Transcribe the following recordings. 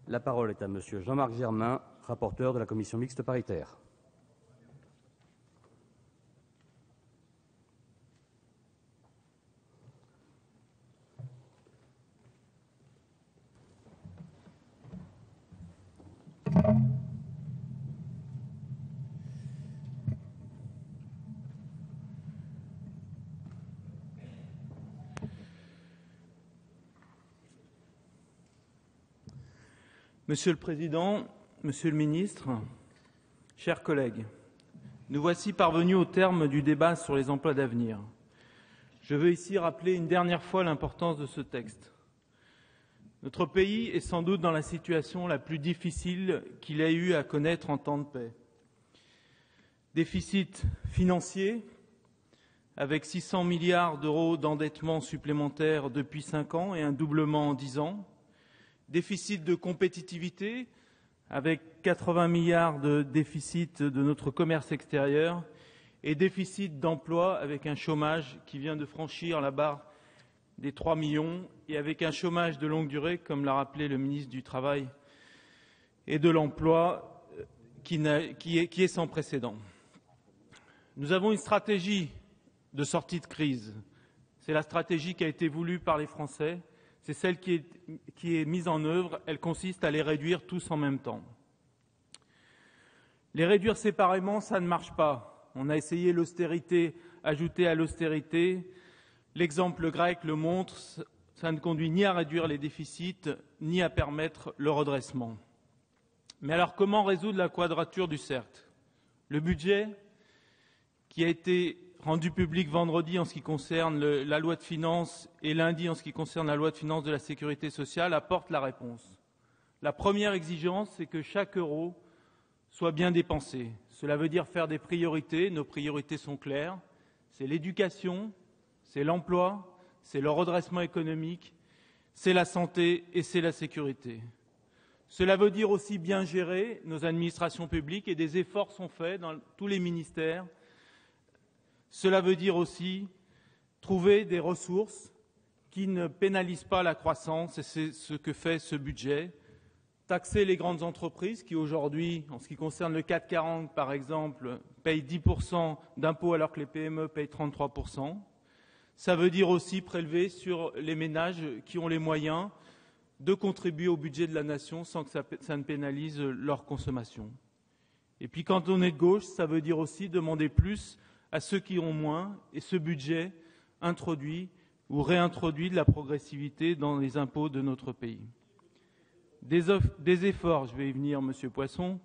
La parole est à Monsieur Jean-Marc Germain, rapporteur de la commission mixte paritaire. Monsieur le Président, Monsieur le Ministre, chers collègues, nous voici parvenus au terme du débat sur les emplois d'avenir. Je veux ici rappeler une dernière fois l'importance de ce texte. Notre pays est sans doute dans la situation la plus difficile qu'il ait eu à connaître en temps de paix. Déficit financier, avec 600 milliards d'euros d'endettement supplémentaire depuis 5 ans et un doublement en 10 ans. Déficit de compétitivité, avec 80 milliards de déficit de notre commerce extérieur, et déficit d'emploi, avec un chômage qui vient de franchir la barre des 3 millions, et avec un chômage de longue durée, comme l'a rappelé le ministre du Travail et de l'Emploi, qui est sans précédent. Nous avons une stratégie de sortie de crise. C'est la stratégie qui a été voulue par les Français. C'est celle qui est mise en œuvre. Elle consiste à les réduire tous en même temps. Les réduire séparément, ça ne marche pas. On a essayé l'austérité ajoutée à l'austérité. L'exemple grec le montre, ça ne conduit ni à réduire les déficits, ni à permettre le redressement. Mais alors, comment résoudre la quadrature du cercle? Le budget, qui a été rendu public vendredi en ce qui concerne la loi de finances et lundi en ce qui concerne la loi de finances de la sécurité sociale, apporte la réponse. La première exigence, c'est que chaque euro soit bien dépensé. Cela veut dire faire des priorités. Nos priorités sont claires. C'est l'éducation, c'est l'emploi, c'est le redressement économique, c'est la santé et c'est la sécurité. Cela veut dire aussi bien gérer nos administrations publiques et des efforts sont faits dans tous les ministères. Cela veut dire aussi trouver des ressources qui ne pénalisent pas la croissance, et c'est ce que fait ce budget. Taxer les grandes entreprises qui aujourd'hui, en ce qui concerne le CAC 40 par exemple, payent 10% d'impôts alors que les PME payent 33%. Ça veut dire aussi prélever sur les ménages qui ont les moyens de contribuer au budget de la nation sans que ça ne pénalise leur consommation. Et puis quand on est de gauche, ça veut dire aussi demander plus à ceux qui ont moins, et ce budget introduit ou réintroduit de la progressivité dans les impôts de notre pays. Des efforts, je vais y venir, Monsieur Poisson,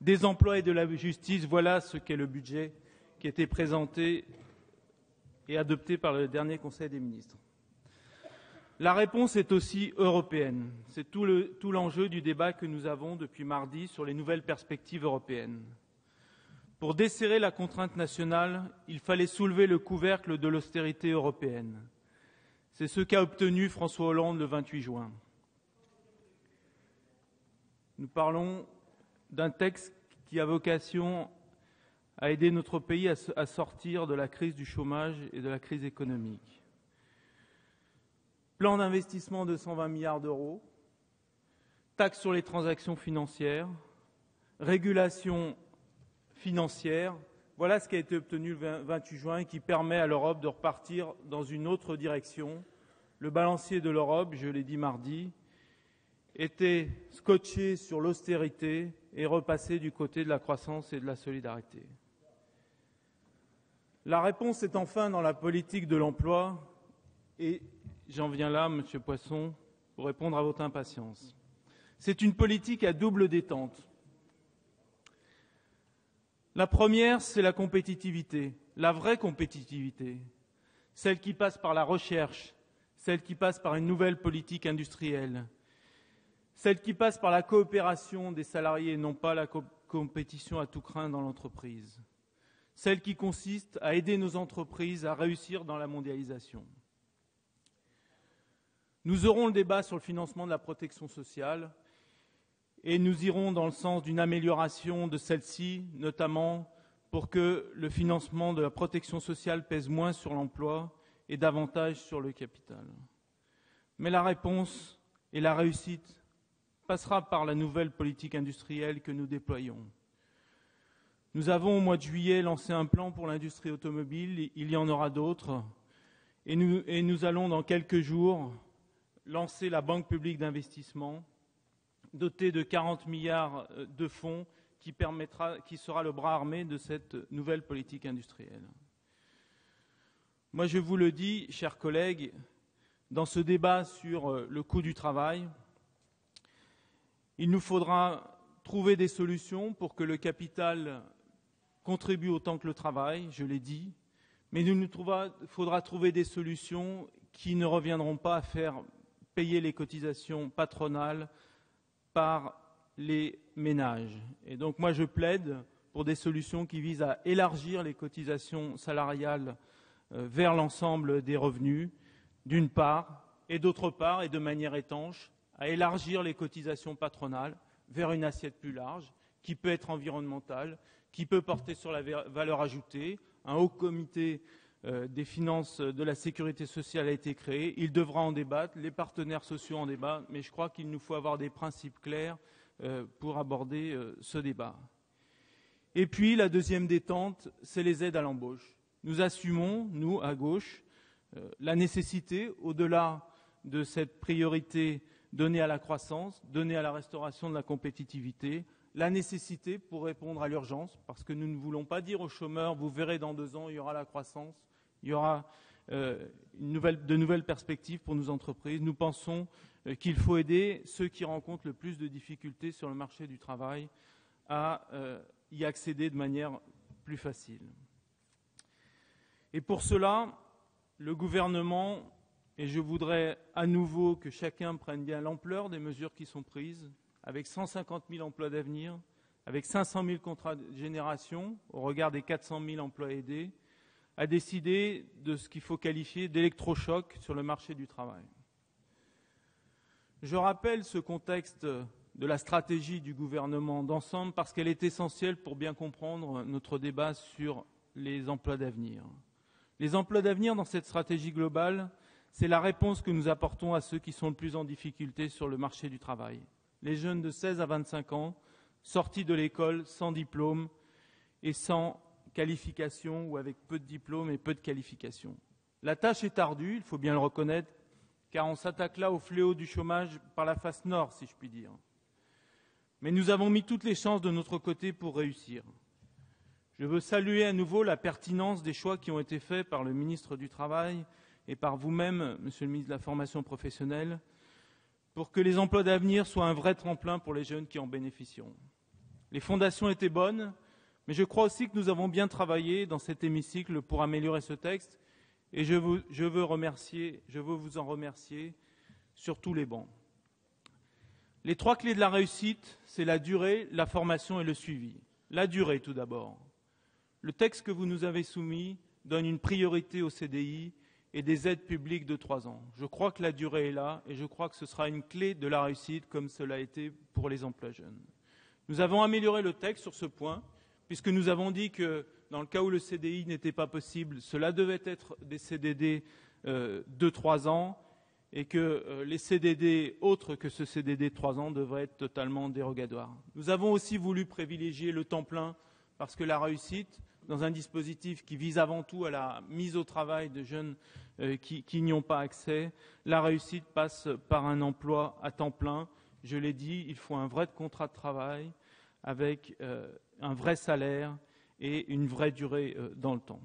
des emplois et de la justice, voilà ce qu'est le budget qui a été présenté et adopté par le dernier Conseil des ministres. La réponse est aussi européenne. C'est tout l'enjeu du débat que nous avons depuis mardi sur les nouvelles perspectives européennes. Pour desserrer la contrainte nationale, il fallait soulever le couvercle de l'austérité européenne. C'est ce qu'a obtenu François Hollande le 28 juin. Nous parlons d'un texte qui a vocation à aider notre pays à sortir de la crise du chômage et de la crise économique. Plan d'investissement de 120 milliards d'euros, taxe sur les transactions financières, régulation financière, voilà ce qui a été obtenu le 28 juin et qui permet à l'Europe de repartir dans une autre direction. Le balancier de l'Europe, je l'ai dit mardi, était scotché sur l'austérité et repassé du côté de la croissance et de la solidarité. La réponse est enfin dans la politique de l'emploi et j'en viens là, Monsieur Poisson, pour répondre à votre impatience. C'est une politique à double détente. La première, c'est la compétitivité, la vraie compétitivité, celle qui passe par la recherche, celle qui passe par une nouvelle politique industrielle, celle qui passe par la coopération des salariés et non pas la compétition à tout crin dans l'entreprise, celle qui consiste à aider nos entreprises à réussir dans la mondialisation. Nous aurons le débat sur le financement de la protection sociale et nous irons dans le sens d'une amélioration de celle-ci, notamment pour que le financement de la protection sociale pèse moins sur l'emploi et davantage sur le capital. Mais la réponse et la réussite passera par la nouvelle politique industrielle que nous déployons. Nous avons, au mois de juillet, lancé un plan pour l'industrie automobile. Il y en aura d'autres. Et nous allons, dans quelques jours, lancer la Banque publique d'investissement, dotée de 40 milliards de fonds, qui sera le bras armé de cette nouvelle politique industrielle. Moi, je vous le dis, chers collègues, dans ce débat sur le coût du travail, il nous faudra trouver des solutions pour que le capital contribue autant que le travail, je l'ai dit, mais il nous faudra trouver des solutions qui ne reviendront pas à faire payer les cotisations patronales par les ménages. Et donc moi je plaide pour des solutions qui visent à élargir les cotisations salariales vers l'ensemble des revenus, d'une part, et d'autre part, et de manière étanche, à élargir les cotisations patronales vers une assiette plus large, qui peut être environnementale, qui peut porter sur la valeur ajoutée. Un haut comité des finances de la sécurité sociale a été créé. Il devra en débattre, les partenaires sociaux en débattent, mais je crois qu'il nous faut avoir des principes clairs pour aborder ce débat. Et puis, la deuxième détente, c'est les aides à l'embauche. Nous assumons, nous, à gauche, la nécessité, au-delà de cette priorité donnée à la croissance, donnée à la restauration de la compétitivité, la nécessité pour répondre à l'urgence, parce que nous ne voulons pas dire aux chômeurs, vous verrez dans 2 ans, il y aura la croissance, il y aura de nouvelles perspectives pour nos entreprises. Nous pensons qu'il faut aider ceux qui rencontrent le plus de difficultés sur le marché du travail à y accéder de manière plus facile. Et pour cela, le gouvernement, et je voudrais à nouveau que chacun prenne bien l'ampleur des mesures qui sont prises, avec 150 000 emplois d'avenir, avec 500 000 contrats de génération, au regard des 400 000 emplois aidés, a décidé de ce qu'il faut qualifier d'électrochoc sur le marché du travail. Je rappelle ce contexte de la stratégie du gouvernement d'ensemble parce qu'elle est essentielle pour bien comprendre notre débat sur les emplois d'avenir. Les emplois d'avenir dans cette stratégie globale, c'est la réponse que nous apportons à ceux qui sont le plus en difficulté sur le marché du travail. Les jeunes de 16 à 25 ans, sortis de l'école sans diplôme et sans qualification ou avec peu de diplômes et peu de qualifications. La tâche est ardue, il faut bien le reconnaître, car on s'attaque là au fléau du chômage par la face nord, si je puis dire. Mais nous avons mis toutes les chances de notre côté pour réussir. Je veux saluer à nouveau la pertinence des choix qui ont été faits par le ministre du Travail et par vous-même, Monsieur le ministre de la Formation professionnelle, pour que les emplois d'avenir soient un vrai tremplin pour les jeunes qui en bénéficieront. Les fondations étaient bonnes, mais je crois aussi que nous avons bien travaillé dans cet hémicycle pour améliorer ce texte, et je veux vous en remercier sur tous les bancs. Les 3 clés de la réussite, c'est la durée, la formation et le suivi. La durée, tout d'abord. Le texte que vous nous avez soumis donne une priorité au CDI et des aides publiques de 3 ans. Je crois que la durée est là et je crois que ce sera une clé de la réussite comme cela a été pour les emplois jeunes. Nous avons amélioré le texte sur ce point puisque nous avons dit que dans le cas où le CDI n'était pas possible, cela devait être des CDD de 3 ans et que les CDD autres que ce CDD de 3 ans devraient être totalement dérogatoires. Nous avons aussi voulu privilégier le temps plein parce que la réussite, dans un dispositif qui vise avant tout à la mise au travail de jeunes qui n'y ont pas accès, la réussite passe par un emploi à temps plein. Je l'ai dit, il faut un vrai contrat de travail avec un vrai salaire et une vraie durée dans le temps.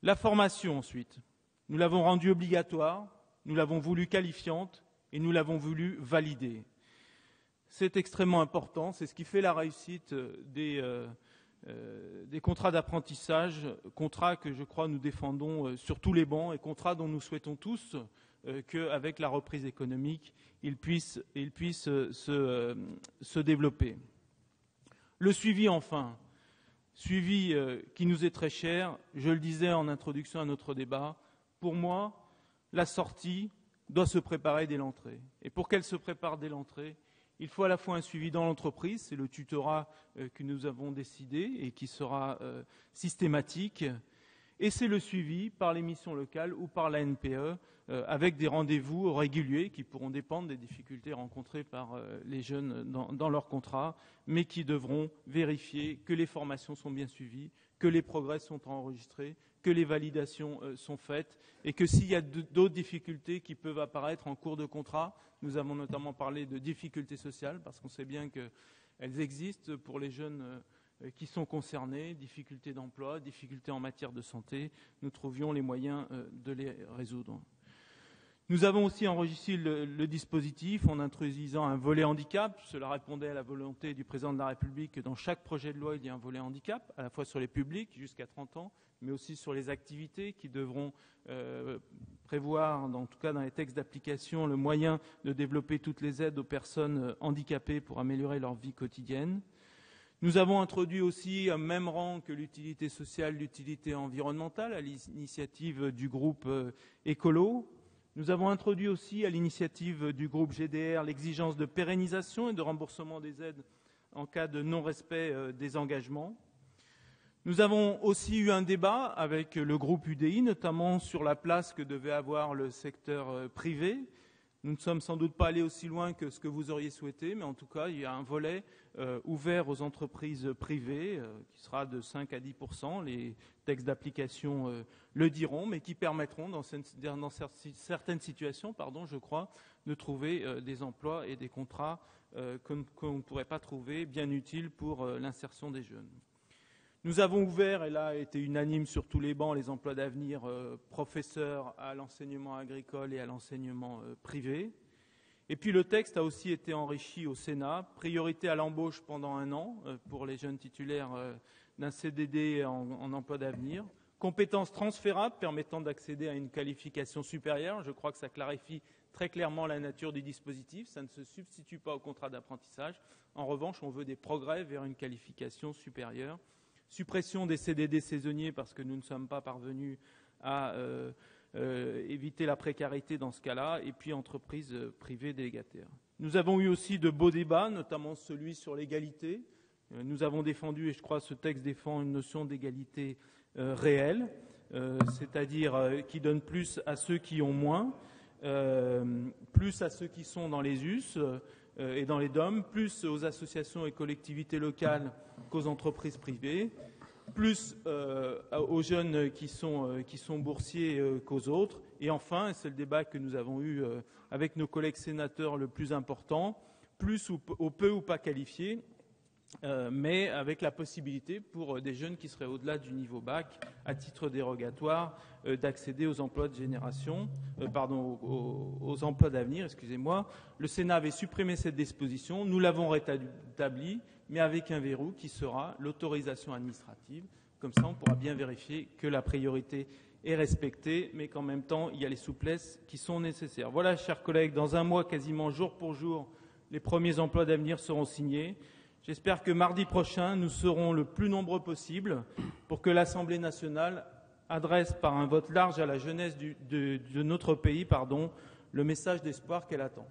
La formation ensuite, nous l'avons rendue obligatoire, nous l'avons voulu qualifiante et nous l'avons voulu valider. C'est extrêmement important, c'est ce qui fait la réussite des contrats d'apprentissage, contrats que je crois nous défendons sur tous les bancs et contrats dont nous souhaitons tous qu'avec la reprise économique, ils puissent se développer. Le suivi enfin, suivi qui nous est très cher, je le disais en introduction à notre débat, pour moi, la sortie doit se préparer dès l'entrée. Et pour qu'elle se prépare dès l'entrée, il faut à la fois un suivi dans l'entreprise, c'est le tutorat que nous avons décidé et qui sera systématique, Et c'est le suivi par les missions locales ou par la NPE, avec des rendez-vous réguliers qui pourront dépendre des difficultés rencontrées par les jeunes dans leur contrat, mais qui devront vérifier que les formations sont bien suivies, que les progrès sont enregistrés, que les validations sont faites, et que s'il y a d'autres difficultés qui peuvent apparaître en cours de contrat, nous avons notamment parlé de difficultés sociales, parce qu'on sait bien qu'elles existent pour les jeunes qui sont concernés, difficultés d'emploi, difficultés en matière de santé, nous trouvions les moyens de les résoudre. Nous avons aussi enrichi le dispositif en introduisant un volet handicap. Cela répondait à la volonté du président de la République que dans chaque projet de loi, il y ait un volet handicap, à la fois sur les publics jusqu'à 30 ans, mais aussi sur les activités qui devront prévoir, en tout cas dans les textes d'application, le moyen de développer toutes les aides aux personnes handicapées pour améliorer leur vie quotidienne. Nous avons introduit aussi, au même rang que l'utilité sociale, l'utilité environnementale, à l'initiative du groupe Écolo. Nous avons introduit aussi, à l'initiative du groupe GDR, l'exigence de pérennisation et de remboursement des aides en cas de non-respect des engagements. Nous avons aussi eu un débat avec le groupe UDI, notamment sur la place que devait avoir le secteur privé. Nous ne sommes sans doute pas allés aussi loin que ce que vous auriez souhaité, mais en tout cas, il y a un volet ouvert aux entreprises privées qui sera de 5 à 10%. Les textes d'application le diront, mais qui permettront, dans certaines situations, je crois, de trouver des emplois et des contrats qu'on ne pourrait pas trouver bien utiles pour l'insertion des jeunes. Nous avons ouvert, et là été unanime sur tous les bancs, les emplois d'avenir professeurs à l'enseignement agricole et à l'enseignement privé. Et puis le texte a aussi été enrichi au Sénat, priorité à l'embauche pendant 1 an pour les jeunes titulaires d'un CDD en emploi d'avenir, compétences transférables permettant d'accéder à une qualification supérieure. Je crois que ça clarifie très clairement la nature du dispositif, ça ne se substitue pas au contrat d'apprentissage. En revanche, on veut des progrès vers une qualification supérieure. Suppression des CDD saisonniers parce que nous ne sommes pas parvenus à éviter la précarité dans ce cas-là, et puis entreprises privées délégataires. Nous avons eu aussi de beaux débats, notamment celui sur l'égalité. Nous avons défendu, et je crois que ce texte défend une notion d'égalité réelle, c'est-à-dire qui donne plus à ceux qui ont moins, plus à ceux qui sont dans les US et dans les DOM, plus aux associations et collectivités locales qu'aux entreprises privées, plus aux jeunes qui sont boursiers qu'aux autres. Et enfin, et c'est le débat que nous avons eu avec nos collègues sénateurs le plus important, plus aux peu ou pas qualifiés, mais avec la possibilité pour des jeunes qui seraient au-delà du niveau bac, à titre dérogatoire, d'accéder aux emplois de génération, aux emplois d'avenir, excusez-moi. Le Sénat avait supprimé cette disposition, nous l'avons rétablie, mais avec un verrou qui sera l'autorisation administrative. Comme ça, on pourra bien vérifier que la priorité est respectée, mais qu'en même temps, il y a les souplesses qui sont nécessaires. Voilà, chers collègues, dans 1 mois, quasiment jour pour jour, les premiers emplois d'avenir seront signés. J'espère que mardi prochain, nous serons le plus nombreux possible pour que l'Assemblée nationale adresse par un vote large à la jeunesse de notre pays le message d'espoir qu'elle attend.